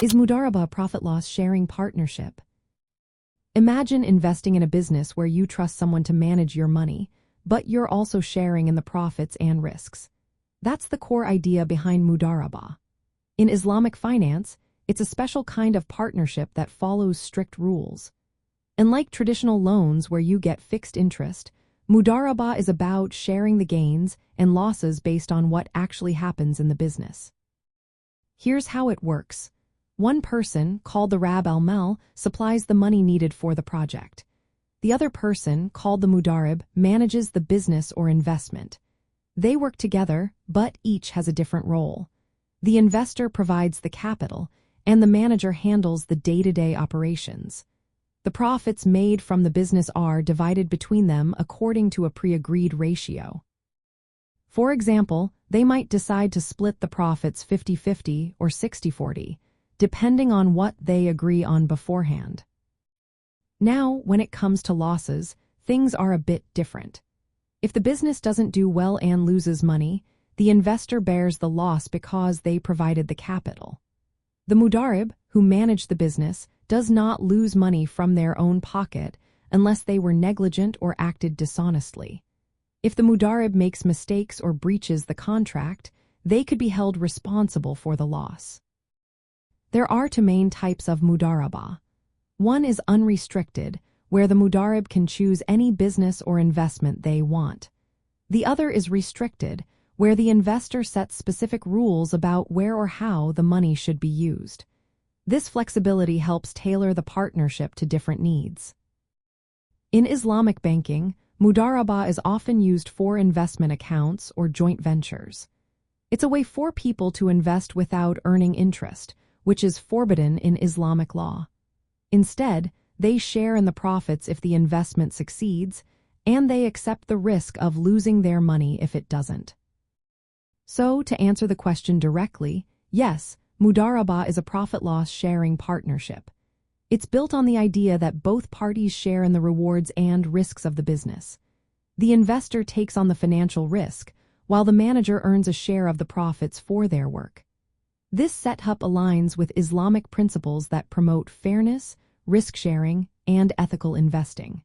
Is Mudarabah a profit-loss sharing partnership? Imagine investing in a business where you trust someone to manage your money, but you're also sharing in the profits and risks. That's the core idea behind Mudarabah. In Islamic finance, it's a special kind of partnership that follows strict rules. Unlike traditional loans where you get fixed interest, Mudarabah is about sharing the gains and losses based on what actually happens in the business. Here's how it works. One person, called the Rab al-Mal, supplies the money needed for the project. The other person, called the Mudarib, manages the business or investment. They work together, but each has a different role. The investor provides the capital, and the manager handles the day-to-day operations. The profits made from the business are divided between them according to a pre-agreed ratio. For example, they might decide to split the profits 50-50 or 60-40, depending on what they agree on beforehand. Now, when it comes to losses, things are a bit different. If the business doesn't do well and loses money, the investor bears the loss because they provided the capital. The Mudarib, who managed the business, does not lose money from their own pocket unless they were negligent or acted dishonestly. If the Mudarib makes mistakes or breaches the contract, they could be held responsible for the loss. There are two main types of Mudarabah. One is unrestricted, where the Mudarib can choose any business or investment they want. The other is restricted, where the investor sets specific rules about where or how the money should be used. This flexibility helps tailor the partnership to different needs. In Islamic banking, Mudarabah is often used for investment accounts or joint ventures. It's a way for people to invest without earning interest, which is forbidden in Islamic law. Instead, they share in the profits if the investment succeeds, and they accept the risk of losing their money if it doesn't. So, to answer the question directly, yes, Mudarabah is a profit-loss sharing partnership. It's built on the idea that both parties share in the rewards and risks of the business. The investor takes on the financial risk, while the manager earns a share of the profits for their work. This setup aligns with Islamic principles that promote fairness, risk sharing, and ethical investing.